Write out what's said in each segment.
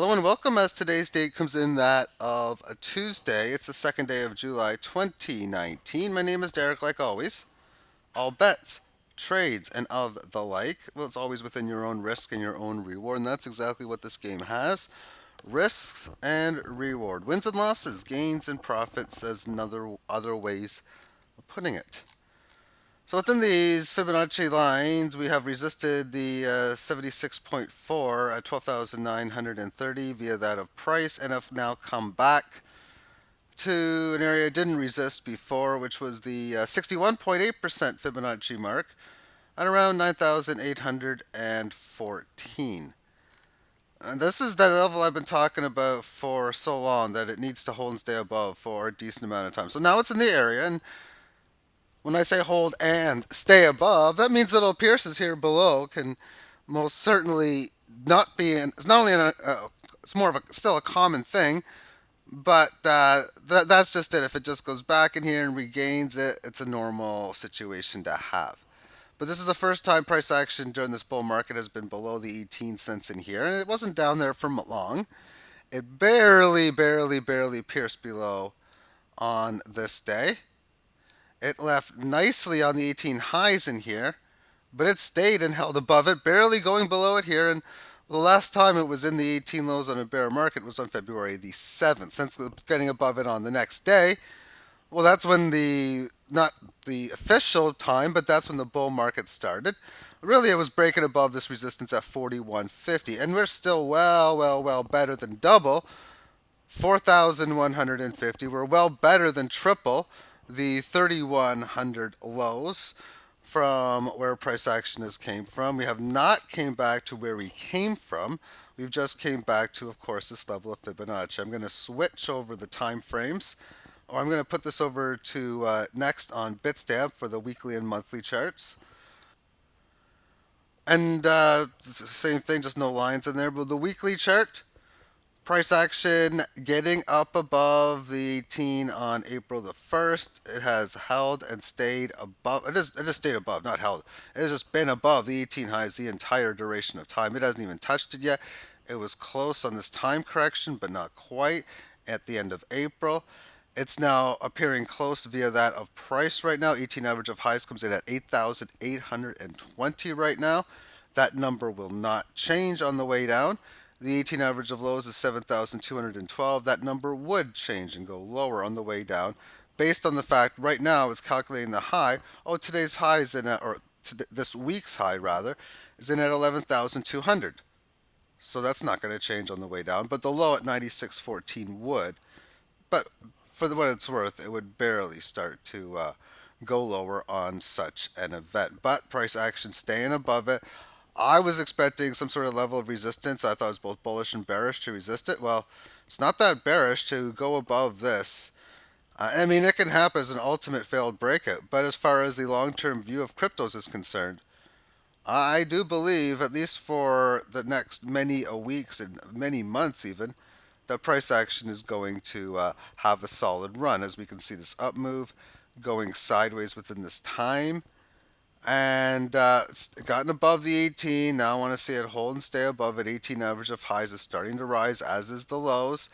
Hello and welcome as today's date comes in that of a Tuesday. It's the second day of July 2019. My name is Derek, like always. All bets, trades, and of the like. Well, it's always within your own risk and your own reward, and that's exactly what this game has. Risks and reward. Wins and losses, gains and profits as another other ways of putting it. So within these Fibonacci lines, we have resisted the 76.4 at 12,930 via that of price and have now come back to an area it didn't resist before, which was the 61.8% Fibonacci mark at around 9,814. And this is the level I've been talking about for so long that it needs to hold and stay above for a decent amount of time. So now it's in the area, and when I say hold and stay above, that means little pierces here below can most certainly not be. It's not only it's more of a still a common thing, but that's just it. If it just goes back in here and regains it, it's a normal situation to have. But this is the first time price action during this bull market has been below the 18 cents in here, and it wasn't down there for long. It barely pierced below on this day. It left nicely on the 18 highs in here, but it stayed and held above it, barely going below it here. And the last time it was in the 18 lows on a bear market was on February the 7th. Since getting above it on the next day, well, that's when not the official time, but that's when the bull market started. Really, it was breaking above this resistance at 41.50, and we're still well better than double 4,150. We're well better than triple the 3,100 lows from where price action has came from. We have not came back to where we came from. We've just came back to, of course, this level of Fibonacci. I'm going to switch over the time frames, or I'm going to put this over to next on Bitstamp for the weekly and monthly charts. And same thing, just no lines in there. But the weekly chart, price action getting up above the 18 on April the 1st. It has held and stayed above. It has stayed above, not held. It has just been above the 18 highs the entire duration of time. It hasn't even touched it yet. It was close on this time correction, but not quite at the end of April. It's now appearing close via that of price right now. 18 average of highs comes in at 8,820 right now. That number will not change on the way down. The 18 average of lows is 7,212. That number would change and go lower on the way down based on the fact right now it's calculating the high. Oh, today's high is in at, or this week's high rather, is in at 11,200. So that's not going to change on the way down. But the low at 96.14 would. But for what it's worth, it would barely start to go lower on such an event. But price action staying above it. I was expecting some sort of level of resistance. I thought it was both bullish and bearish to resist it. Well, it's not that bearish to go above this. I mean, it can happen as an ultimate failed breakout. But as far as the long term view of cryptos is concerned, I do believe, at least for the next many weeks and many months even, that price action is going to have a solid run. As we can see this up move going sideways within this time and it's gotten above the 18. Now I want to see it hold and stay above it. 18 average of highs is starting to rise, as is the lows.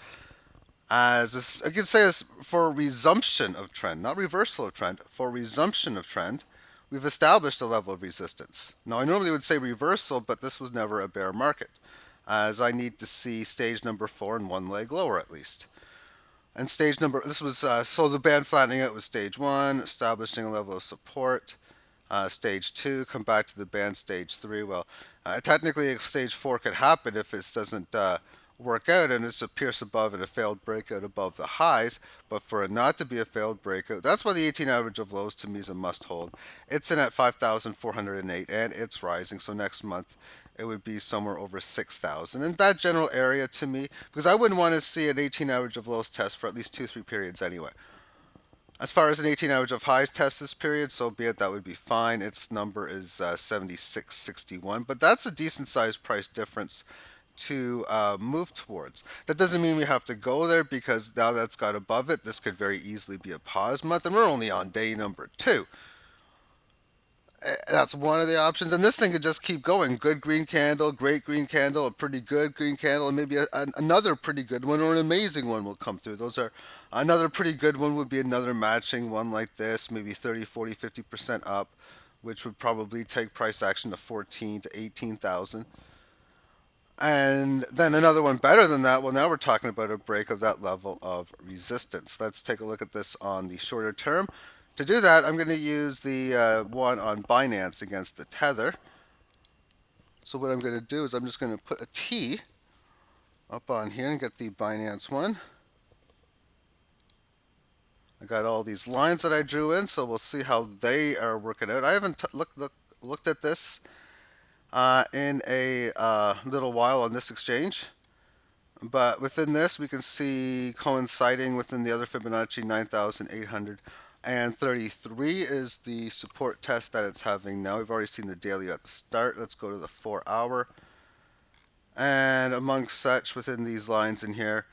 As this, I can say this for resumption of trend, not reversal of trend, for resumption of trend, we've established a level of resistance. Now I normally would say reversal, but this was never a bear market, as I need to see stage number 4 and one leg lower at least. And stage number, this was, so the band flattening out was stage 1, establishing a level of support. Stage 2, come back to the band stage 3. Well, technically, stage 4 could happen if it doesn't work out and it's a pierce above and a failed breakout above the highs. But for it not to be a failed breakout, that's why the 18 average of lows to me is a must hold. It's in at 5,408 and it's rising. So next month, it would be somewhere over 6,000. And that general area to me, because I wouldn't want to see an 18 average of lows test for at least 2-3 periods anyway. As far as an 18 average of highs test this period, so be it, that would be fine. Its number is 76.61, but that's a decent sized price difference to move towards. That doesn't mean we have to go there because now that's got above it, this could very easily be a pause month, and we're only on day number 2. That's one of the options. And this thing could just keep going. Good green candle, great green candle, a pretty good green candle, and maybe another pretty good one or an amazing one will come through. Those are another pretty good one would be another matching one like this, maybe 30, 40, 50% up, which would probably take price action to 14 to 18,000. And then another one better than that. Well, now we're talking about a break of that level of resistance. Let's take a look at this on the shorter term. To do that, I'm going to use the one on Binance against the Tether. So what I'm going to do is I'm just going to put a T up on here and get the Binance one. I got all these lines that I drew in, so we'll see how they are working out. I haven't looked at this in a little while on this exchange. But within this, we can see coinciding within the other Fibonacci 9,833 is the support test that it's having now. We've already seen the daily at the start. Let's go to the 4 hour. And amongst such, within these lines in here,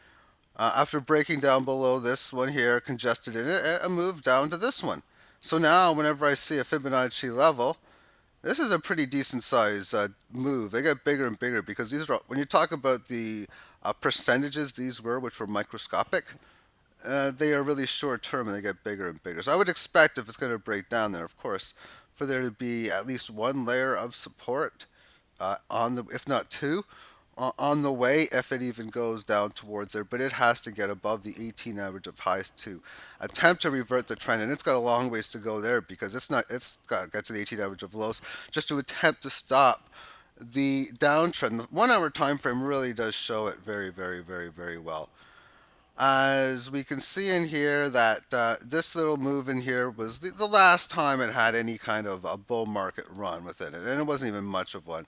after breaking down below this one here, congested in it, a move down to this one. So now, whenever I see a Fibonacci level, this is a pretty decent size move. They get bigger and bigger because these are, when you talk about the percentages these were, which were microscopic, they are really short term and they get bigger and bigger. So I would expect if it's going to break down there, of course, for there to be at least one layer of support on the, if not two, on the way if it even goes down towards there, but it has to get above the 18 average of highs to attempt to revert the trend, and it's got a long ways to go there because it's got to get to the 18 average of lows just to attempt to stop the downtrend. The 1 hour time frame really does show it very, very, very, very well. As we can see in here that this little move in here was the last time it had any kind of a bull market run within it, and it wasn't even much of one.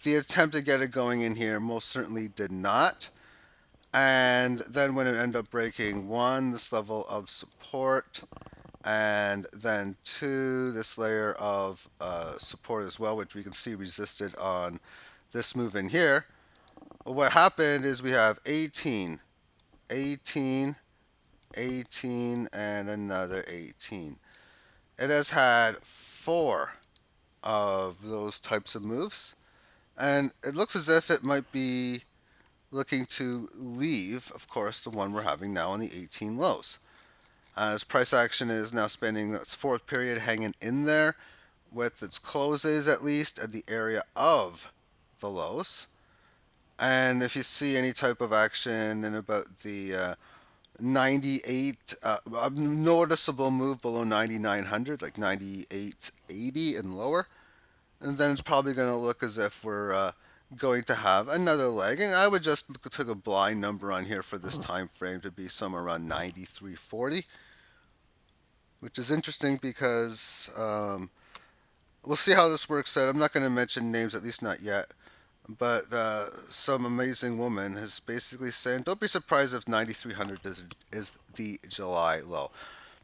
The attempt to get it going in here most certainly did not. And then when it ended up breaking one, this level of support, and then two, this layer of support as well, which we can see resisted on this move in here. What happened is we have 18, 18, 18, and another 18. It has had four of those types of moves, and it looks as if it might be looking to leave, of course, the one we're having now on the 18 lows. As price action is now spending its fourth period hanging in there with its closes at least at the area of the lows. And if you see any type of action in about the 98, a noticeable move below 9,900, like 98.80 and lower, and then it's probably going to look as if we're going to have another leg. And I would just take a blind number on here for this time frame to be somewhere around 93.40, which is interesting because we'll see how this works out. I'm not going to mention names, at least not yet. But some amazing woman is basically saying, don't be surprised if 9,300 is the July low.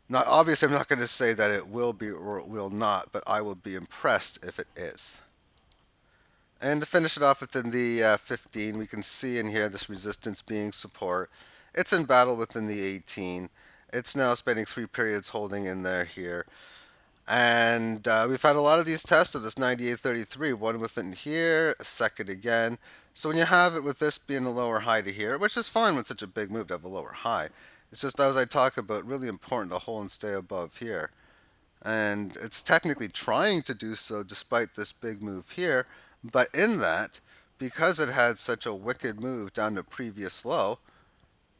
Not obviously, I'm not going to say that it will be or it will not, but I will be impressed if it is. And to finish it off within the 15, we can see in here this resistance being support. It's in battle within the 18. It's now spending three periods holding in there here. And we've had a lot of these tests of this 98.33, one within here, a second again. So when you have it with this being a lower high to here, which is fine with such a big move to have a lower high, it's just as I talk about, really important to hold and stay above here. And it's technically trying to do so despite this big move here, but in that, because it had such a wicked move down to previous low,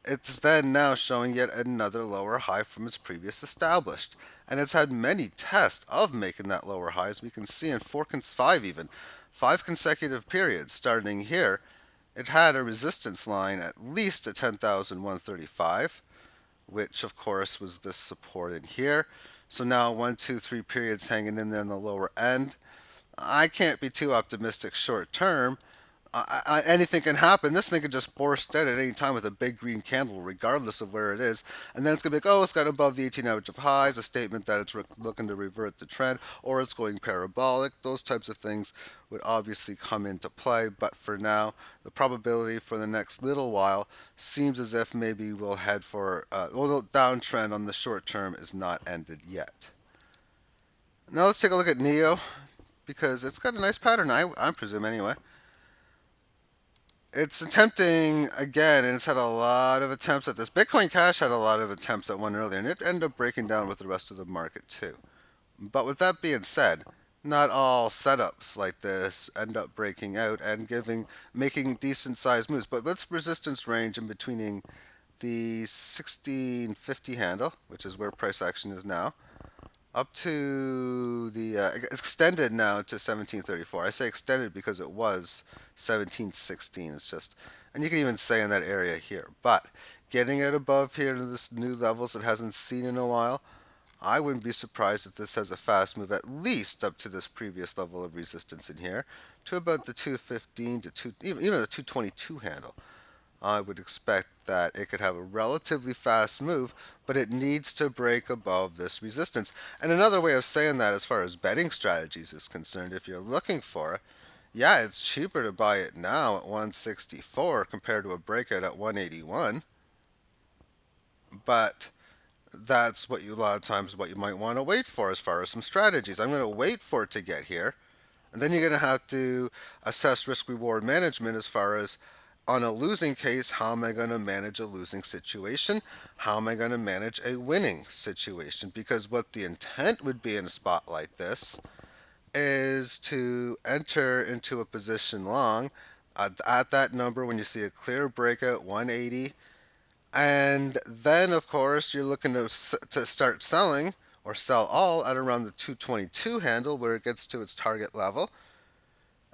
it's then now showing yet another lower high from its previous established. And it's had many tests of making that lower high, as we can see in five consecutive periods starting here. It had a resistance line at least at 10,135, which of course was this support in here. So now 1, 2, 3 periods hanging in there in the lower end. I can't be too optimistic short term. Anything can happen. This thing could just burst out at any time with a big green candle, regardless of where it is. And then it's going to be like, oh, it's got above the 18 average of highs, a statement that it's looking to revert the trend, or it's going parabolic. Those types of things would obviously come into play. But for now, the probability for the next little while seems as if maybe we'll head for, well, the downtrend on the short term is not ended yet. Now let's take a look at Neo because it's got a nice pattern. I presume anyway. It's attempting again, and it's had a lot of attempts at this. Bitcoin Cash had a lot of attempts at one earlier, and it ended up breaking down with the rest of the market too. But with that being said, not all setups like this end up breaking out and making decent sized moves. But let's resistance range in between the 1650 handle, which is where price action is now, up to the extended now to 1734. I say extended because it was 1716. It's just, and you can even say in that area here. But getting it above here to this new levels it hasn't seen in a while, I wouldn't be surprised if this has a fast move at least up to this previous level of resistance in here to about the 215 to even the 222 handle. I would expect that it could have a relatively fast move, but it needs to break above this resistance. And another way of saying that, as far as betting strategies is concerned, if you're looking for it, yeah, it's cheaper to buy it now at 164 compared to a breakout at 181. But that's what you a lot of times what you might want to wait for as far as some strategies. I'm going to wait for it to get here, and then you're going to have to assess risk reward management as far as on a losing case, how am I going to manage a losing situation? How am I going to manage a winning situation? Because what the intent would be in a spot like this is to enter into a position long at that number when you see a clear breakout 180, and then of course you're looking to start selling or sell all at around the 222 handle where it gets to its target level.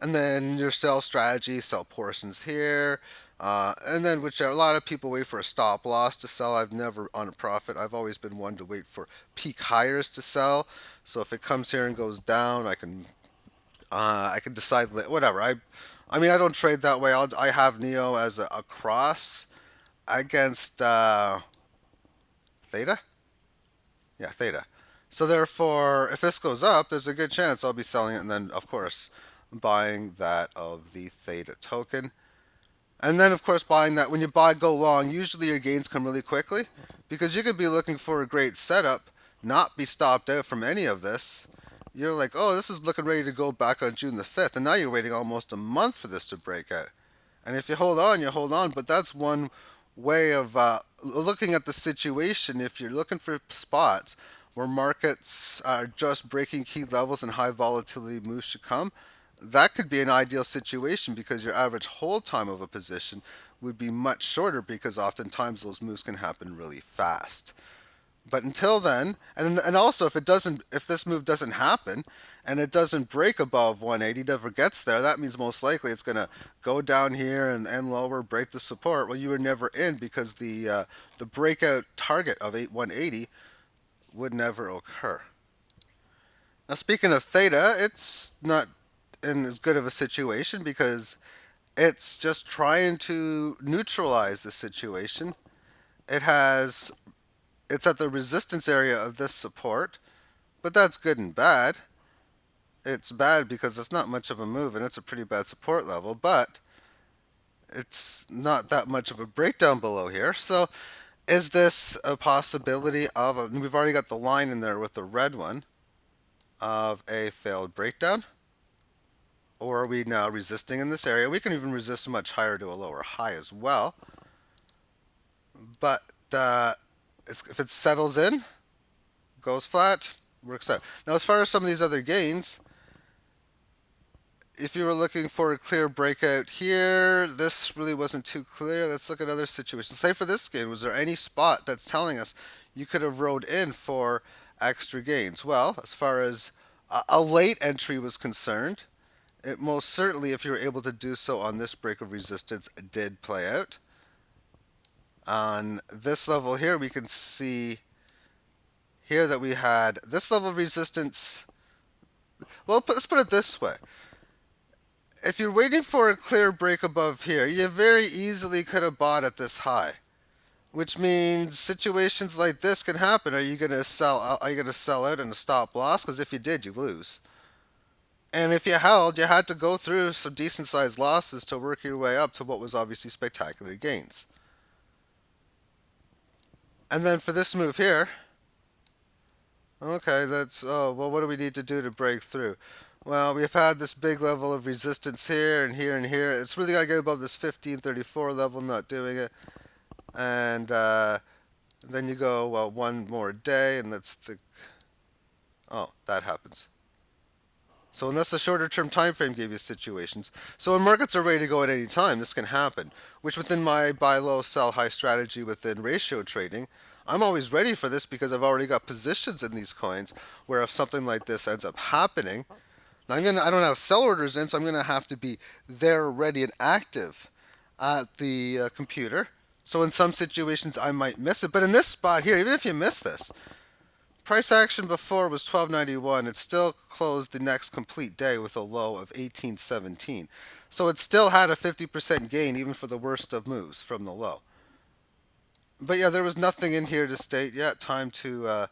And then your sell strategy, sell portions here, and then which a lot of people wait for a stop loss to sell. I've never on a profit. I've always been one to wait for peak higher to sell. So if it comes here and goes down, I can decide whatever. I mean I don't trade that way. I have Neo as a cross against Theta. Yeah, Theta. So therefore, if this goes up, there's a good chance I'll be selling it, and then of course buying that of the Theta token. And then, of course, buying that when you go long, usually your gains come really quickly because you could be looking for a great setup, not be stopped out from any of this. You're like, oh, this is looking ready to go back on June the 5th, and now you're waiting almost a month for this to break out. And if you hold on, you hold on. But that's one way of looking at the situation. If you're looking for spots where markets are just breaking key levels and high volatility moves should come, that could be an ideal situation because your average hold time of a position would be much shorter because oftentimes those moves can happen really fast. But until then, and also if this move doesn't happen and it doesn't break above 180, never gets there, that means most likely it's going to go down here and lower, break the support. Well, you were never in because the breakout target of 180 would never occur. Now, speaking of theta, it's not in as good of a situation because it's just trying to neutralize the situation. It has it's at the resistance area of this support, but that's good and bad. It's bad because it's not much of a move and it's a pretty bad support level, but it's not that much of a breakdown below here. So is this a possibility of we've already got the line in there with the red one of a failed breakdown? Or are we now resisting in this area? We can even resist much higher to a lower high as well. But if it settles in, goes flat, works out. Now, as far as some of these other gains, if you were looking for a clear breakout here, this really wasn't too clear. Let's look at other situations. Say for this gain, was there any spot that's telling us you could have rode in for extra gains? Well, as far as a late entry was concerned, it most certainly, if you were able to do so on this break of resistance, did play out. On this level here, we can see here that we had this level of resistance. Well, let's put it this way. If you're waiting for a clear break above here, you very easily could have bought at this high, which means situations like this can happen. Are you going to sell out? Are you going to sell out and a stop loss? Because if you did, you lose. And if you held, you had to go through some decent sized losses to work your way up to what was obviously spectacular gains. And then for this move here, Okay, that's, oh, well, what do we need to do to break through? Well, we've had this big level of resistance here and here and here. It's really got to get above this 1534 level, not doing it. And then you go, well, one more day, and that's the, oh, that happens. So unless the shorter term time frame gave you situations. So when markets are ready to go at any time, this can happen. Which within my buy low, sell high strategy within ratio trading, I'm always ready for this because I've already got positions in these coins where if something like this ends up happening, I don't have sell orders in, so I'm gonna have to be there ready and active at the computer. So in some situations I might miss it, but in this spot here, even if you miss this, price action before was 1291. It still closed the next complete day with a low of 1817. So it still had a 50% gain even for the worst of moves from the low. But yeah, there was nothing in here to state, yeah, time to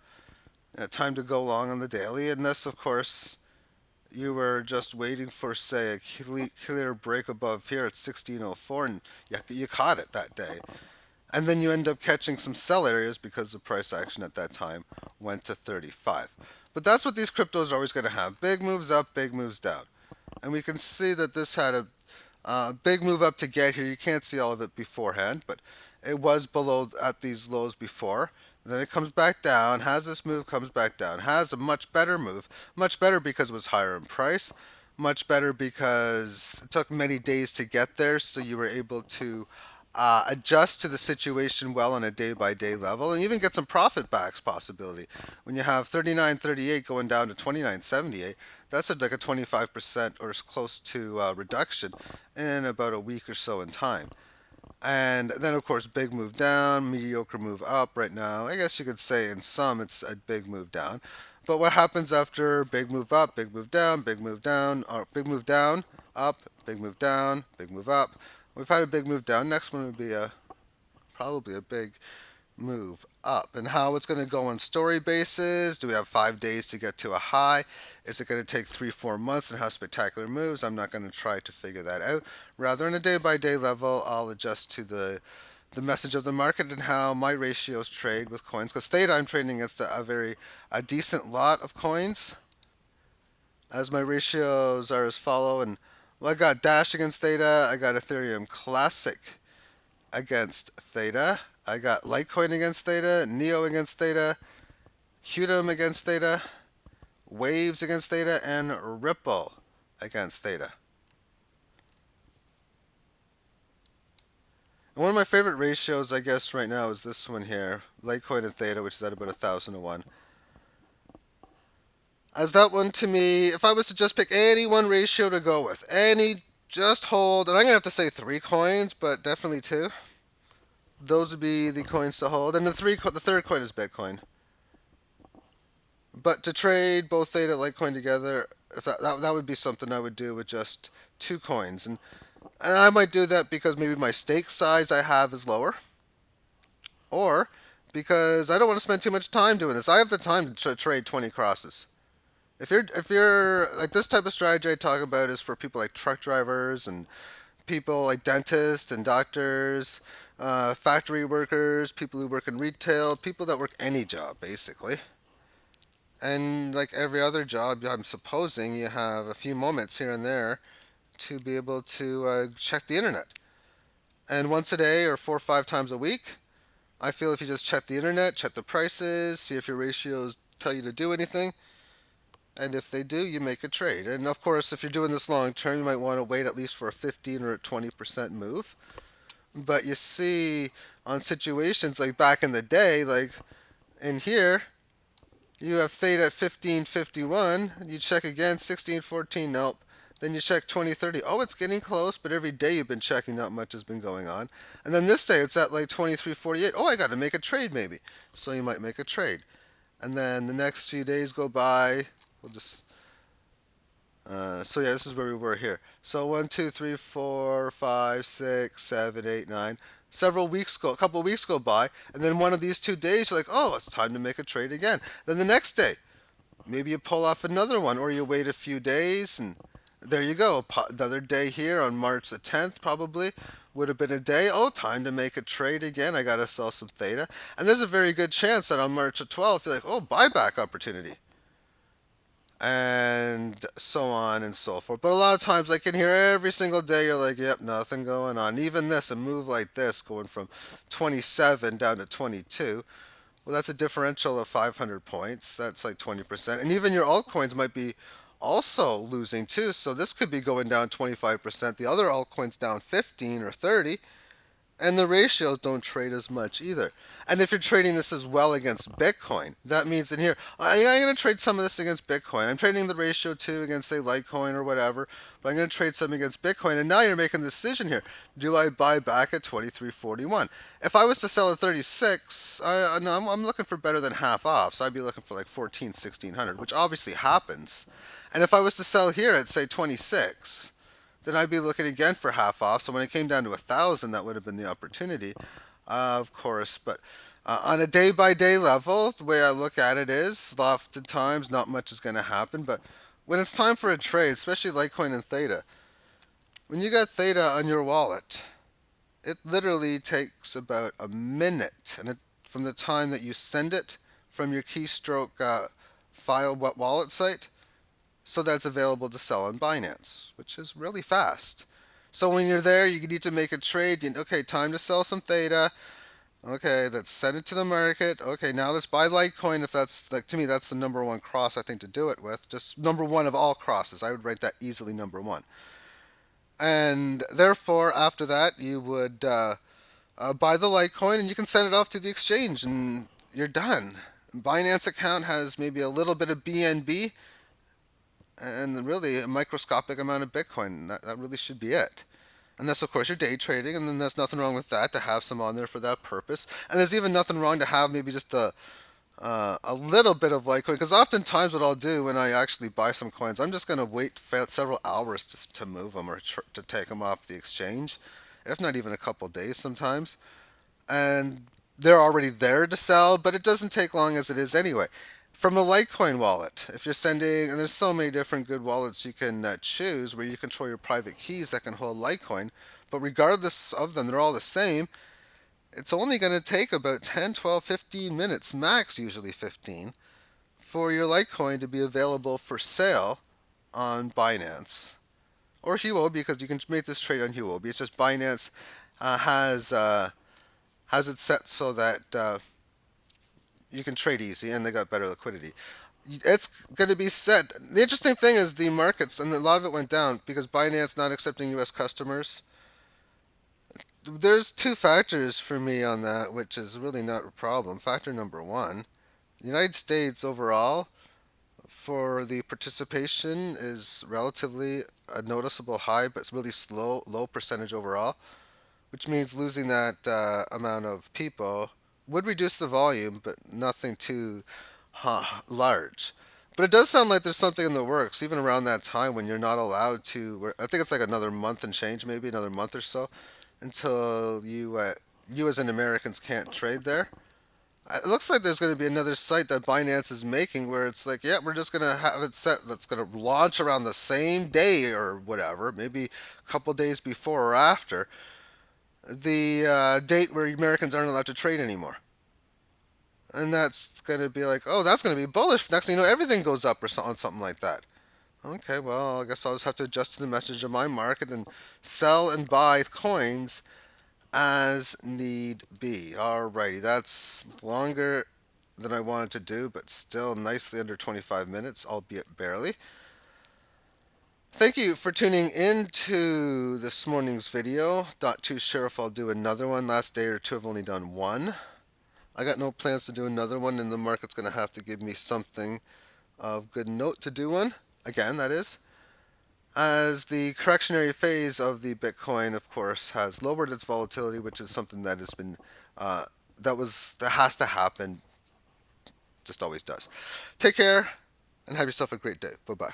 go long on the daily. And this, of course, you were just waiting for, say, a clear break above here at 1604, and you caught it that day. And then you end up catching some sell areas because the price action at that time went to 35. But that's what these cryptos are always going to have: big moves up, big moves down. And we can see that this had a big move up to get here. You can't see all of it beforehand, but it was below at these lows before. Then it comes back down, has this move, comes back down, has a much better move, much better because it was higher in price, much better because it took many days to get there, so you were able to adjust to the situation well on a day by day level and even get some profit backs possibility. When you have 39.38 going down to 29.78, that's like a 25% or close to reduction in about a week or so in time. And then, of course, big move down, mediocre move up right now. I guess you could say in some it's a big move down. But what happens after big move up, big move down, big move down, or big move down, up, big move down, big move up? We've had a big move down. Next one would be probably a big move up. And how it's going to go on story basis? Do we have 5 days to get to a high? Is it going to take 3, 4 months and how spectacular moves? I'm not going to try to figure that out. Rather, on a day by day level, I'll adjust to the message of the market and how my ratios trade with coins. Because theta, I'm trading against a decent lot of coins, as my ratios are as follow. And well, I got Dash against theta. I got Ethereum Classic against theta. I got Litecoin against theta, Neo against theta, Qtum against theta, Waves against theta, and Ripple against theta. And one of my favorite ratios, I guess, right now is this one here, Litecoin and theta, which is at about 1,001. As that one to me, if I was to just pick any one ratio to go with, just hold, and I'm going to have to say three coins, but definitely two. Those would be the coins to hold, and the third coin is Bitcoin. But to trade both Theta and Litecoin together, if that would be something I would do with just two coins, and I might do that because maybe my stake size I have is lower, or because I don't want to spend too much time doing this. I have the time to trade 20 crosses. If you're like this type of strategy I talk about is for people like truck drivers and people like dentists and doctors, factory workers, people who work in retail, people that work any job basically. And like every other job, I'm supposing you have a few moments here and there to be able to check the internet. And once a day or 4 or 5 times a week, I feel if you just check the internet, check the prices, see if your ratios tell you to do anything, and if they do, you make a trade. And of course, if you're doing this long term, you might want to wait at least for a 15 or a 20% move. But you see, on situations like back in the day, like in here, you have theta at 1551. You check again, 1614. Nope. Then you check 2030. Oh, it's getting close, but every day you've been checking, not much has been going on. And then this day it's at like 2348. Oh, I got to make a trade maybe. So you might make a trade. And then the next few days go by. We'll just so yeah, this is where we were here. So 1, 2, 3, 4, 5, 6, 7, 8, 9. A couple of weeks go by, and then one of these 2 days, you're like, oh, it's time to make a trade again. Then the next day, maybe you pull off another one, or you wait a few days, and there you go. Another day here on March the 10th, probably, would have been a day, oh, time to make a trade again. I got to sell some theta. And there's a very good chance that on March of 12th, you're like, oh, buyback opportunity. And so on and so forth. But a lot of times, like in here, every single day, you're like, yep, nothing going on. Even this, a move like this, going from 27 down to 22, well, that's a differential of 500 points. That's like 20%. And even your altcoins might be also losing too. So this could be going down 25%. The other altcoins down 15 or 30. And the ratios don't trade as much either. And if you're trading this as well against Bitcoin, that means in here, I'm going to trade some of this against Bitcoin. I'm trading the ratio 2 against, say, Litecoin or whatever, but I'm going to trade some against Bitcoin. And now you're making the decision here. Do I buy back at 23.41? If I was to sell at 36, no, I'm looking for better than half off. So I'd be looking for like 14, 1600, which obviously happens. And if I was to sell here at, say, 26, then I'd be looking again for half off. So when it came down to 1,000, that would have been the opportunity, of course. But on a day-by-day level, the way I look at it is, oftentimes not much is going to happen. But when it's time for a trade, especially Litecoin and Theta, when you got Theta on your wallet, it literally takes about a minute, and from the time that you send it from your keystroke file wallet site, so that's available to sell on Binance, which is really fast. So when you're there, you need to make a trade. Okay, time to sell some Theta. Okay, let's send it to the market. Okay, now let's buy Litecoin. If that's, like, to me, that's the number one cross I think to do it with. Just number one of all crosses. I would rate that easily number one. And therefore, after that, you would buy the Litecoin and you can send it off to the exchange and you're done. Binance account has maybe a little bit of BNB and really a microscopic amount of Bitcoin. That really should be it. Unless, of course, you're day trading, and then there's nothing wrong with that to have some on there for that purpose. And there's even nothing wrong to have maybe just a little bit of Litecoin, because oftentimes what I'll do when I actually buy some coins, I'm just going to wait several hours to move them or to take them off the exchange, if not even a couple days sometimes. And they're already there to sell, but it doesn't take long as it is anyway. From a Litecoin wallet, if you're sending, and there's so many different good wallets you can choose where you control your private keys that can hold Litecoin, but regardless of them, they're all the same. It's only going to take about 10, 12, 15 minutes, max usually 15, for your Litecoin to be available for sale on Binance or Huobi, because you can make this trade on Huobi. It's just Binance has it set so that you can trade easy, and they got better liquidity. It's going to be set. The interesting thing is the markets, and a lot of it went down because Binance not accepting U.S. customers. There's two factors for me on that, which is really not a problem. Factor number one, the United States overall, for the participation is relatively a noticeable high, but it's really low percentage overall, which means losing that amount of people would reduce the volume, but nothing too large. But it does sound like there's something in the works, even around that time when you're not allowed to. I think it's like another month and change, maybe another month or so, until you as an Americans can't trade there. It looks like there's going to be another site that Binance is making where it's like, yeah, we're just going to have it set. That's going to launch around the same day or whatever, maybe a couple days before or after the date where Americans aren't allowed to trade anymore. And that's going to be like, oh, that's going to be bullish. Next thing you know, everything goes up or on something like that. Okay, well, I guess I'll just have to adjust to the message of my market and sell and buy coins as need be. Alrighty, that's longer than I wanted to do, but still nicely under 25 minutes, albeit barely. Thank you for tuning into this morning's video. Not too sure if I'll do another one. Last day or two, I've only done one. I got no plans to do another one, and the market's going to have to give me something of good note to do one. Again, that is. As the correctionary phase of the Bitcoin, of course, has lowered its volatility, which is something that has been that has to happen. Just always does. Take care and have yourself a great day. Bye bye.